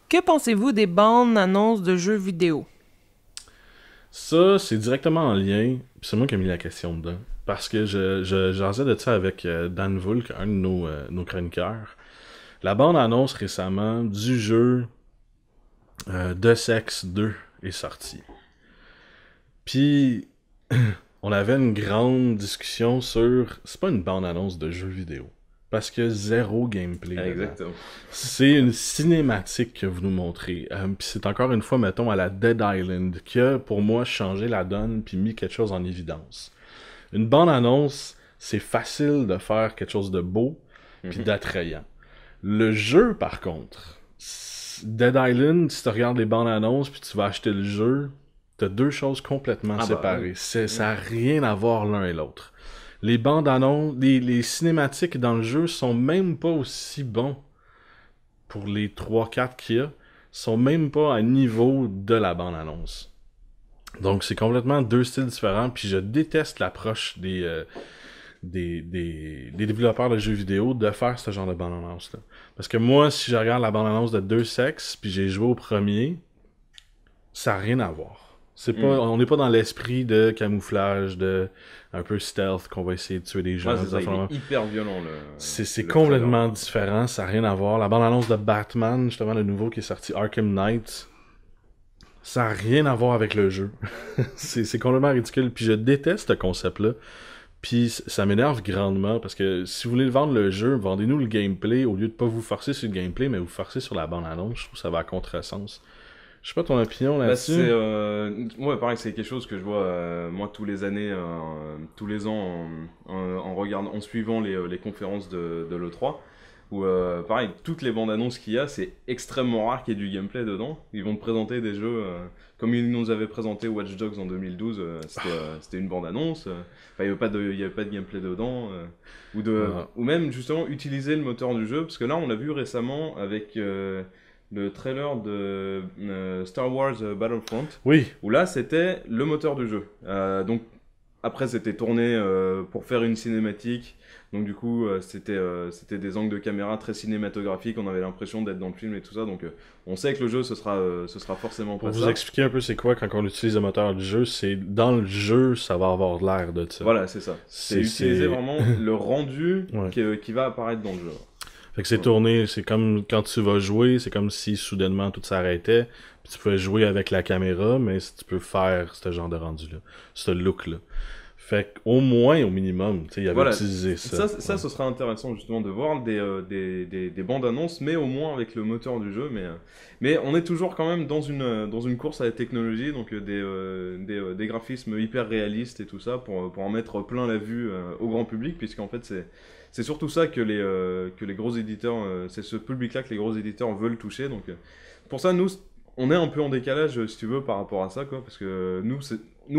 Que pensez-vous des bandes annonces de jeux vidéo? Ça, c'est directement en lien, puis c'est moi qui ai mis la question dedans, parce que je jasais de ça avec Dan Vulk, un de nos chroniqueurs. La bande-annonce récemment du jeu Deus Ex 2 est sortie. Puis, on avait une grande discussion sur... C'est pas une bande-annonce de jeu vidéo. Parce que zéro gameplay. Exactement. C'est une cinématique que vous nous montrez. Puis c'est encore une fois, mettons, à la Dead Island, qui a, pour moi, changé la donne puis mis quelque chose en évidence. Une bande-annonce, c'est facile de faire quelque chose de beau puis d'attrayant. Le jeu, par contre, Dead Island, si tu regardes les bandes-annonces puis tu vas acheter le jeu, t'as deux choses complètement séparées. Ça n'a rien à voir l'un et l'autre. Les bandes annonces, les cinématiques dans le jeu sont même pas aussi bons pour les 3-4 qu'il y a, sont même pas à niveau de la bande annonce. Donc c'est complètement deux styles différents, puis je déteste l'approche des développeurs de jeux vidéo de faire ce genre de bande annonce là. Parce que moi, si je regarde la bande annonce de Deus Ex, puis j'ai joué au premier, ça n'a rien à voir. C'est pas, on n'est pas dans l'esprit de camouflage, de un peu stealth, qu'on va essayer de tuer des gens. Ouais, c'est hyper violent. C'est complètement différent, ça n'a rien à voir. La bande-annonce de Batman, justement, le nouveau qui est sorti, Arkham Knight, ça n'a rien à voir avec le jeu. c'est complètement ridicule. Puis je déteste ce concept-là. Puis ça m'énerve grandement, parce que si vous voulez vendre le jeu, vendez-nous le gameplay, au lieu de pas vous forcer sur le gameplay, mais vous forcer sur la bande-annonce. Je trouve que ça va à contresens. Je sais pas ton opinion là-dessus. Moi, pareil, c'est quelque chose que je vois moi tous les années, tous les ans, en regardant, en suivant les conférences de l'E3, où pareil, toutes les bandes annonces qu'il y a, c'est extrêmement rare qu'il y ait du gameplay dedans. Ils vont te présenter des jeux comme ils nous avaient présenté Watch Dogs en 2012. C'était une bande annonce. Il y avait pas de gameplay dedans, ou même justement utiliser le moteur du jeu, parce que là, on l'a vu récemment avec le trailer de Star Wars Battlefront, où là c'était le moteur du jeu. Donc après c'était tourné pour faire une cinématique, donc du coup c'était des angles de caméra très cinématographiques, on avait l'impression d'être dans le film et tout ça, donc on sait que le jeu ce sera forcément pas ça. Pour vous expliquer un peu c'est quoi quand on utilise le moteur du jeu, c'est dans le jeu ça va avoir de l'air de ça. Voilà, c'est ça. C'est utiliser vraiment le rendu qui va apparaître dans le jeu. Fait que c'est tourné, c'est comme quand tu vas jouer, c'est comme si soudainement tout s'arrêtait, puis tu pouvais jouer avec la caméra, mais tu peux faire ce genre de rendu-là, ce look-là. Fait qu'au moins, au minimum, tu sais, il avait utilisé ça. Ça, ce serait intéressant justement de voir des bandes annonces, mais au moins avec le moteur du jeu. Mais on est toujours quand même dans une course à la technologie, donc des graphismes hyper réalistes et tout ça, pour en mettre plein la vue au grand public, puisqu'en fait c'est surtout ça que les gros éditeurs, c'est ce public-là que les gros éditeurs veulent toucher. Donc pour ça, nous, on est un peu en décalage, si tu veux, par rapport à ça, quoi, parce que nous,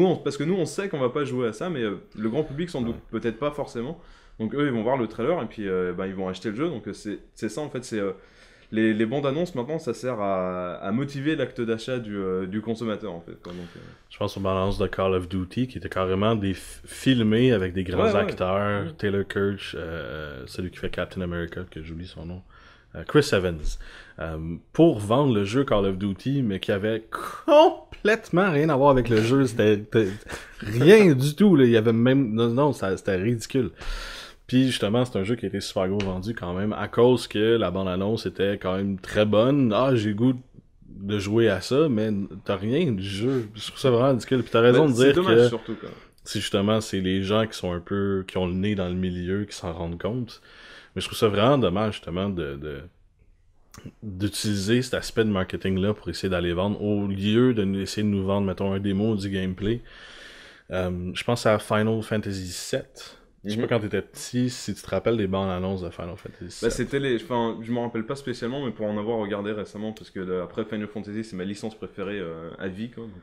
on sait qu'on va pas jouer à ça, mais le grand public sans doute peut-être pas forcément. Donc eux, ils vont voir le trailer et puis ils vont acheter le jeu. Donc c'est ça en fait, c'est les bandes annonces maintenant, ça sert à motiver l'acte d'achat du consommateur en fait. Quoi. Donc, je pense aux bandes annonces de Call of Duty qui étaient carrément filmés avec des grands acteurs, Taylor Kirch, celui qui fait Captain America, que j'oublie son nom. Chris Evans, pour vendre le jeu Call of Duty, mais qui avait complètement rien à voir avec le jeu, c'était rien du tout, là. Il y avait même, non, c'était ridicule. Puis justement, c'est un jeu qui a été super gros vendu quand même, à cause que la bande-annonce était quand même très bonne. Ah, j'ai le goût de jouer à ça, mais t'as rien du jeu. Je trouve ça vraiment ridicule. Puis t'as raison de dire c'est dommage, que surtout, quoi. C'est les gens qui sont qui ont le nez dans le milieu, qui s'en rendent compte. Mais je trouve ça vraiment dommage, justement, d'utiliser cet aspect de marketing-là pour essayer d'aller vendre, au lieu d'essayer de nous vendre, mettons, un démo du gameplay. Je pense à Final Fantasy VII. Je sais pas quand t'étais petit, si tu te rappelles des bandes annonces de Final Fantasy VII. C'était je m'en rappelle pas spécialement, mais pour en avoir regardé récemment, parce que après Final Fantasy, c'est ma licence préférée à vie, quoi. Donc,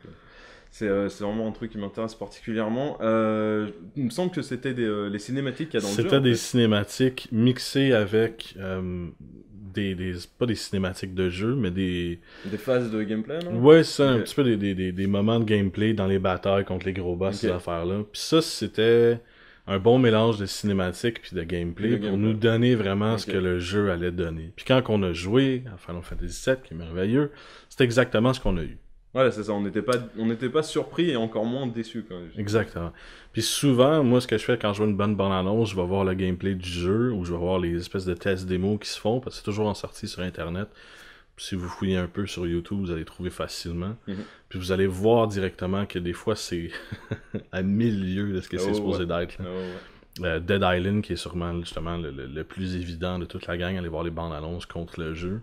c'est vraiment un truc qui m'intéresse particulièrement. Il me semble que c'était les cinématiques qu'il y a dans le jeu. C'était des cinématiques mixées avec pas des cinématiques de jeu, mais des phases de gameplay, non? Ouais, c'est ça, un petit peu des moments de gameplay dans les batailles contre les gros boss, ces affaires-là. Puis ça, c'était un bon mélange de cinématiques puis de gameplay pour nous donner vraiment ce que le jeu allait donner. Puis quand on a joué à Final Fantasy VII, qui est merveilleux, c'est exactement ce qu'on a eu. Ouais, c'est ça, on n'était pas surpris et encore moins déçus quand même. Exactement. Puis souvent, moi, ce que je fais quand je vois une bonne bande-annonce, je vais voir le gameplay du jeu ou je vais voir les espèces de tests démos qui se font parce que c'est toujours en sortie sur Internet. Puis si vous fouillez un peu sur YouTube, vous allez trouver facilement. Puis vous allez voir directement que des fois, c'est à 1000 lieues de ce que c'est supposé d'être. Dead Island, qui est sûrement justement le plus évident de toute la gang, aller voir les bandes-annonces contre le jeu.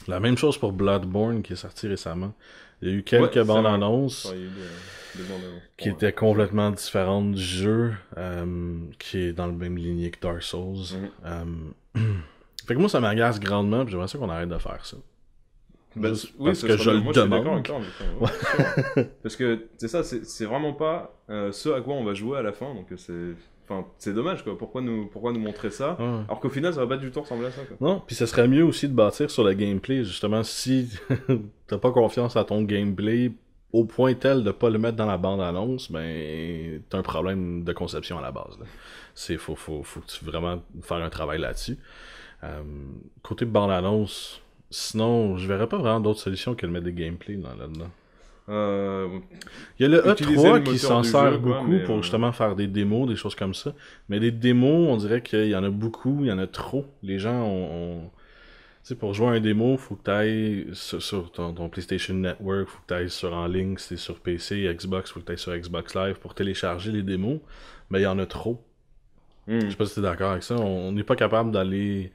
La même chose pour Bloodborne, qui est sorti récemment. Il y a eu quelques bandes-annonces qui étaient complètement différentes du jeu, qui est dans le même lignée que Dark Souls. Fait que moi, ça m'agace grandement, puis j'aimerais ça qu'on arrête de faire ça. Parce que je le demande. Parce que c'est ça, c'est vraiment pas ce à quoi on va jouer à la fin, donc c'est dommage, quoi. Pourquoi nous montrer ça alors qu'au final ça va pas du tout ressembler à ça, quoi. Non, puis ça serait mieux aussi de bâtir sur le gameplay, justement. Si t'as pas confiance à ton gameplay au point tel de pas le mettre dans la bande-annonce, ben t'as un problème de conception à la base, là. Faut que tu vraiment faire un travail là-dessus. Côté bande-annonce, sinon je verrais pas vraiment d'autres solutions que de mettre des gameplays là-dedans. Il y a le E3 qui s'en sert beaucoup pour justement faire des démos, des choses comme ça. Mais des démos, on dirait qu'il y en a beaucoup, il y en a trop. Les gens ont... Tu sais, pour jouer à un démo, faut que tu ailles sur ton PlayStation Network, faut que tu ailles sur en ligne, si t'es sur PC, Xbox, faut que tu ailles sur Xbox Live pour télécharger les démos. Mais il y en a trop. Je sais pas si t'es d'accord avec ça. On n'est pas capable d'aller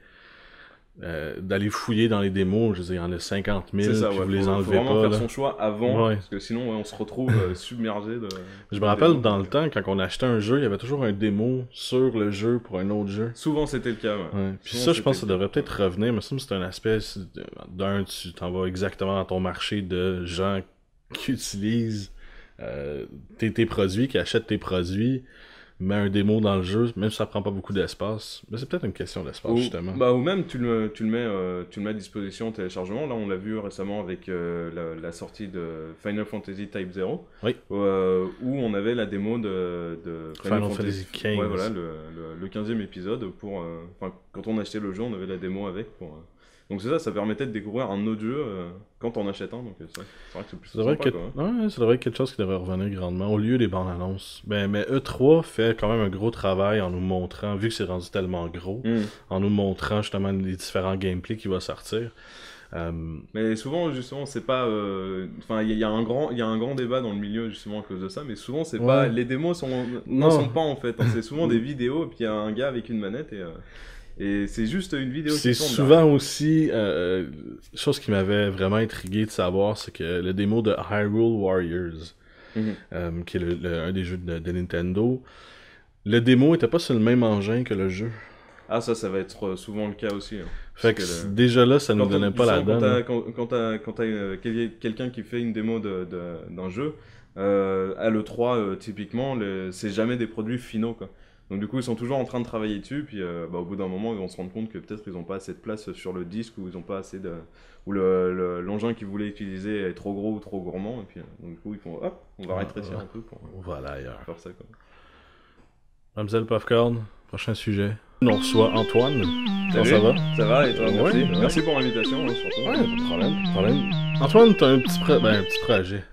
fouiller dans les démos. Je veux dire, il y en a 50 000, ça, puis vous faut, les enlevez faut vraiment pas. faire son choix avant, parce que sinon on se retrouve submergé de... Je me rappelle dans le temps, quand on achetait un jeu, il y avait toujours un démo sur le jeu pour un autre jeu. Souvent c'était le cas, Puis ça, je pense que ça devrait peut-être revenir, mais ça, c'est un aspect tu t'en vas exactement dans ton marché de gens qui utilisent tes produits, qui achètent tes produits, met un démo dans le jeu, même si ça prend pas beaucoup d'espace. Mais c'est peut-être une question d'espace, justement. Ou même tu le mets à disposition en téléchargement. Là, on l'a vu récemment avec la sortie de Final Fantasy Type 0, où on avait la démo de Final Fantasy XV. Ouais, voilà, le 15e épisode. Quand on achetait le jeu, on avait la démo avec. Donc c'est ça permettait de découvrir un autre jeu quand on achète un, donc c'est vrai que c'est plus sympa, quoi. Ça devrait être quelque chose qui devrait revenir grandement, au lieu des bandes annonces. Mais E3 fait quand même un gros travail en nous montrant, vu que c'est rendu tellement gros, en nous montrant justement les différents gameplays qui vont sortir. Mais souvent, justement, c'est pas... il y a un grand débat dans le milieu, justement, à cause de ça, mais souvent, c'est pas... Les démos n'en sont pas, en fait. C'est souvent des vidéos, et puis il y a un gars avec une manette, et c'est juste une vidéo qui tourne. C'est souvent aussi... chose qui m'avait vraiment intrigué de savoir, c'est que le démo de Hyrule Warriors, qui est un des jeux de Nintendo, le démo était pas sur le même engin que le jeu. Ah, ça va être souvent le cas aussi. Fait que déjà là, ça nous donnait pas la donne. Quand t'as quelqu'un qui fait une démo d'un jeu, à l'E3, typiquement, c'est jamais des produits finaux, quoi. Donc du coup, ils sont toujours en train de travailler dessus, puis au bout d'un moment, ils vont se rendre compte que peut-être ils n'ont pas assez de place sur le disque, ou ils ont pas assez de... ou l'engin qu'ils voulaient utiliser est trop gros ou trop gourmand, et puis donc, du coup, ils font hop, on va rétrécir un peu pour faire ça, quoi. Mademoiselle Popcorn, prochain sujet. On reçoit Antoine. Ça va? Ça va, et toi? Merci. Ouais. Merci pour l'invitation, surtout. Ouais, pas de problème. Antoine, t'as un petit projet.